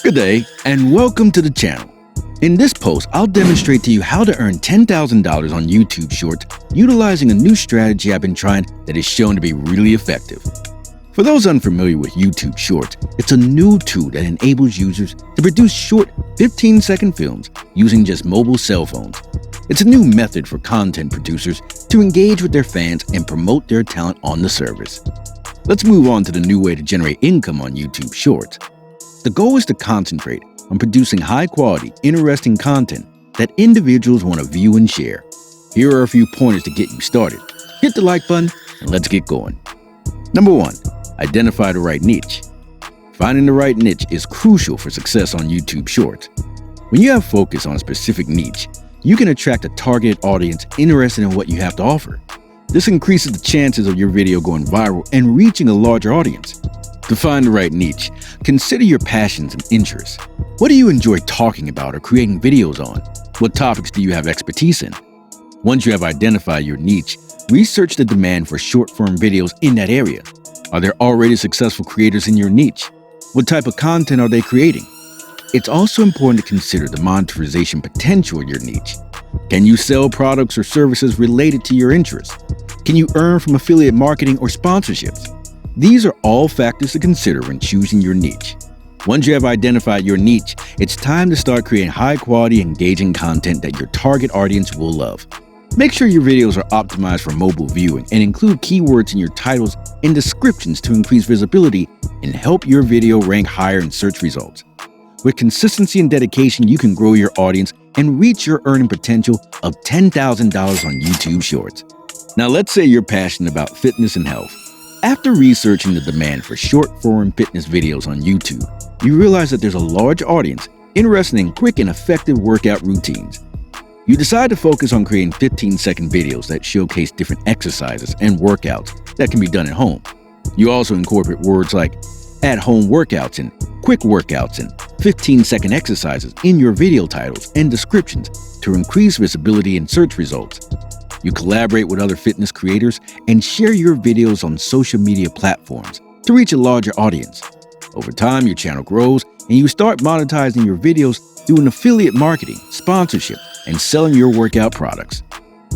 Good day, and welcome to the channel. In this post, I'll demonstrate to you how to earn $10,000 on YouTube Shorts utilizing a new strategy I've been trying that is shown to be really effective. For those unfamiliar with YouTube Shorts, it's a new tool that enables users to produce short 15-second films using just mobile cell phones. It's a new method for content producers to engage with their fans and promote their talent on the service. Let's move on to the new way to generate income on YouTube Shorts. The goal is to concentrate on producing high-quality, interesting content that individuals want to view and share. Here are a few pointers to get you started. Hit the like button and let's get going. Number 1. Identify the right niche. Finding the right niche is crucial for success on YouTube Shorts. When you have focus on a specific niche, you can attract a targeted audience interested in what you have to offer. This increases the chances of your video going viral and reaching a larger audience. To find the right niche, consider your passions and interests. What do you enjoy talking about or creating videos on? What topics do you have expertise in? Once you have identified your niche, research the demand for short-form videos in that area. Are there already successful creators in your niche? What type of content are they creating? It's also important to consider the monetization potential of your niche. Can you sell products or services related to your interests? Can you earn from affiliate marketing or sponsorships? These are all factors to consider when choosing your niche. Once you have identified your niche, it's time to start creating high-quality, engaging content that your target audience will love. Make sure your videos are optimized for mobile viewing and include keywords in your titles and descriptions to increase visibility and help your video rank higher in search results. With consistency and dedication, you can grow your audience and reach your earning potential of $10,000 on YouTube Shorts. Now, let's say you're passionate about fitness and health. After researching the demand for short-form fitness videos on YouTube, you realize that there's a large audience interested in quick and effective workout routines. You decide to focus on creating 15-second videos that showcase different exercises and workouts that can be done at home. You also incorporate words like at-home workouts and quick workouts and 15-second exercises in your video titles and descriptions to increase visibility and search results. You collaborate with other fitness creators and share your videos on social media platforms to reach a larger audience. Over time, your channel grows and you start monetizing your videos through an affiliate marketing, sponsorship, and selling your workout products.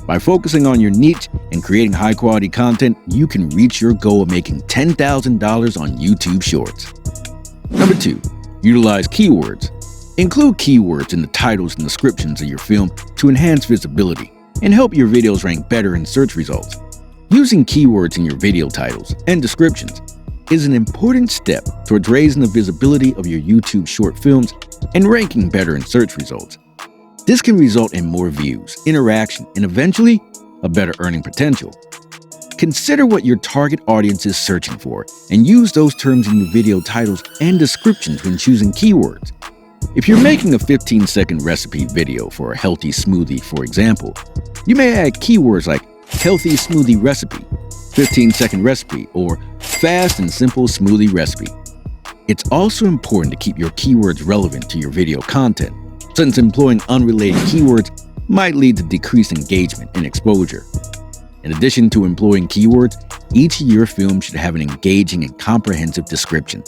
By focusing on your niche and creating high-quality content, you can reach your goal of making $10,000 on YouTube Shorts. Number 2. Utilize keywords. Include keywords in the titles and descriptions of your film to enhance visibility and help your videos rank better in search results. Using keywords in your video titles and descriptions is an important step towards raising the visibility of your YouTube short films and ranking better in search results. This can result in more views, interaction, and eventually, a better earning potential. Consider what your target audience is searching for and use those terms in your video titles and descriptions when choosing keywords. If you're making a 15-second recipe video for a healthy smoothie, for example, you may add keywords like healthy smoothie recipe, 15-second recipe, or fast and simple smoothie recipe. It's also important to keep your keywords relevant to your video content, since employing unrelated keywords might lead to decreased engagement and exposure. In addition to employing keywords, each of your films should have an engaging and comprehensive description.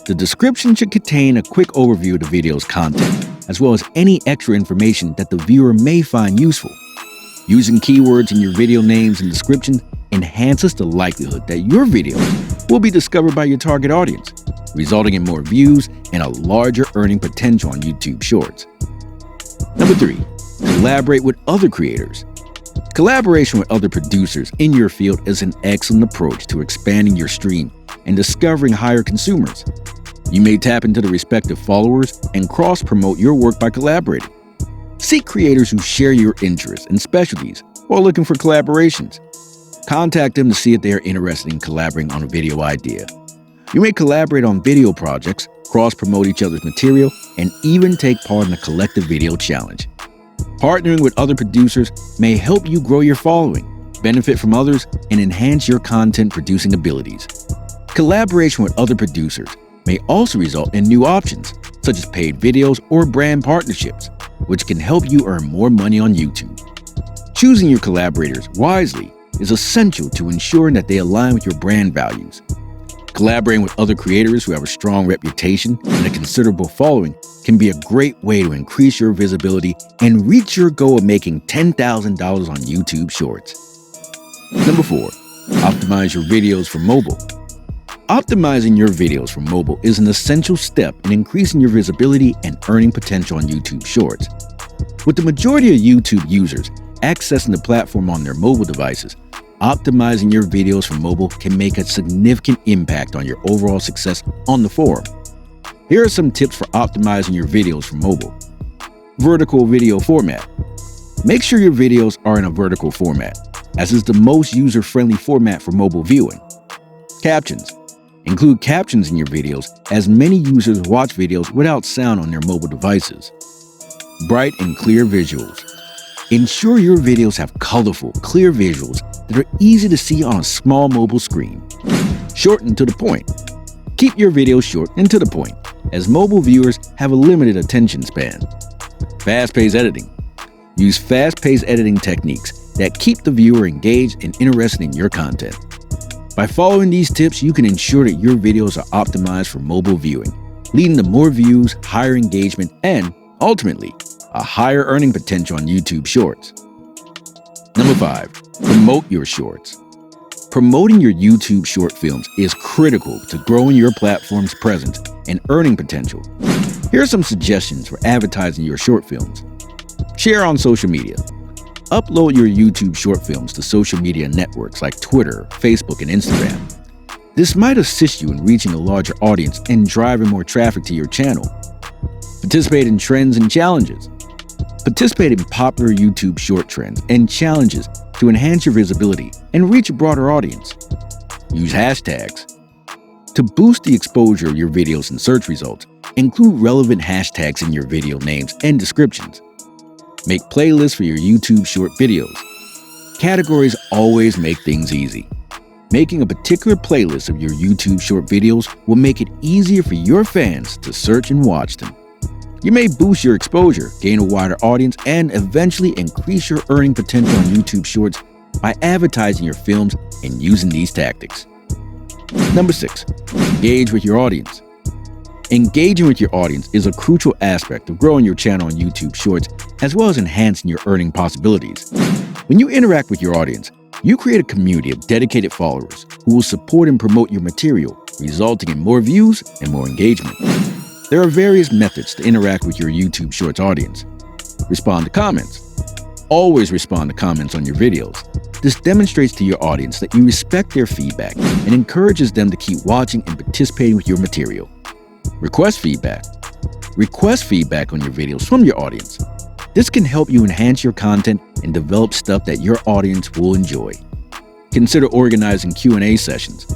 The description should contain a quick overview of the video's content, as well as any extra information that the viewer may find useful. Using keywords in your video names and descriptions enhances the likelihood that your videos will be discovered by your target audience, resulting in more views and a larger earning potential on YouTube Shorts. Number 3. Collaborate with other creators. Collaboration with other producers in your field is an excellent approach to expanding your stream and discovering higher consumers. You may tap into the respective followers and cross-promote your work by collaborating. Seek creators who share your interests and specialties or looking for collaborations. Contact them to see if they are interested in collaborating on a video idea. You may collaborate on video projects, cross-promote each other's material, and even take part in a collective video challenge. Partnering with other producers may help you grow your following, benefit from others, and enhance your content producing abilities. Collaboration with other producers may also result in new options, such as paid videos or brand partnerships, which can help you earn more money on YouTube. Choosing your collaborators wisely is essential to ensuring that they align with your brand values. Collaborating with other creators who have a strong reputation and a considerable following can be a great way to increase your visibility and reach your goal of making $10,000 on YouTube Shorts. Number 4, optimize your videos for mobile. Optimizing your videos for mobile is an essential step in increasing your visibility and earning potential on YouTube Shorts. With the majority of YouTube users accessing the platform on their mobile devices, optimizing your videos for mobile can make a significant impact on your overall success on the forum. Here are some tips for optimizing your videos for mobile. Vertical video format. Make sure your videos are in a vertical format, as is the most user-friendly format for mobile viewing. Captions. Include captions in your videos, as many users watch videos without sound on their mobile devices. Bright and clear visuals. Ensure your videos have colorful, clear visuals that are easy to see on a small mobile screen. Short and to the point. Keep your videos short and to the point, as mobile viewers have a limited attention span. Fast-paced editing. Use fast-paced editing techniques that keep the viewer engaged and interested in your content. By following these tips, you can ensure that your videos are optimized for mobile viewing, leading to more views, higher engagement, and, ultimately, a higher earning potential on YouTube Shorts. Number 5, promote your shorts. Promoting your YouTube short films is critical to growing your platform's presence and earning potential. Here are some suggestions for advertising your short films. Share on social media. Upload your YouTube short films to social media networks like Twitter, Facebook, and Instagram. This might assist you in reaching a larger audience and driving more traffic to your channel. Participate in trends and challenges. Participate in popular YouTube short trends and challenges to enhance your visibility and reach a broader audience. Use hashtags. To boost the exposure of your videos in search results, include relevant hashtags in your video names and descriptions. Make playlists for your YouTube short videos. Categories always make things easy. Making a particular playlist of your YouTube short videos will make it easier for your fans to search and watch them. You may boost your exposure, gain a wider audience, and eventually increase your earning potential on YouTube Shorts by advertising your films and using these tactics. Number 6, engage with your audience. Engaging with your audience is a crucial aspect of growing your channel on YouTube Shorts, as well as enhancing your earning possibilities. When you interact with your audience, you create a community of dedicated followers who will support and promote your material, resulting in more views and more engagement. There are various methods to interact with your YouTube Shorts audience. Respond to comments. Always respond to comments on your videos. This demonstrates to your audience that you respect their feedback and encourages them to keep watching and participating with your material. Request feedback. Request feedback on your videos from your audience. This can help you enhance your content and develop stuff that your audience will enjoy. Consider organizing Q&A sessions.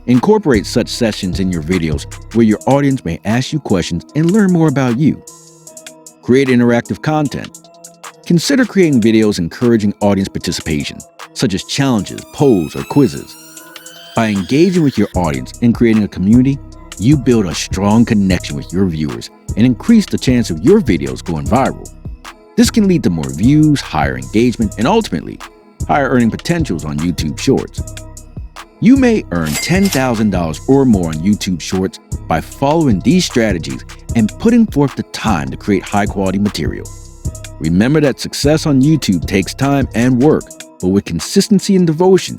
Incorporate such sessions in your videos where your audience may ask you questions and learn more about you. Create interactive content. Consider creating videos encouraging audience participation, such as challenges, polls, or quizzes. By engaging with your audience and creating a community, you build a strong connection with your viewers and increase the chance of your videos going viral. This can lead to more views, higher engagement, and ultimately, higher earning potentials on YouTube Shorts. You may earn $10,000 or more on YouTube Shorts by following these strategies and putting forth the time to create high-quality material. Remember that success on YouTube takes time and work, but with consistency and devotion,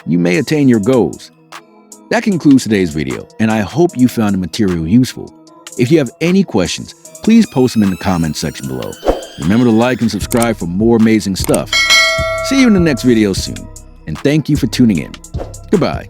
you may attain your goals. That concludes today's video, and I hope you found the material useful. If you have any questions, please post them in the comments section below. Remember to like and subscribe for more amazing stuff. See you in the next video soon, and thank you for tuning in. Goodbye.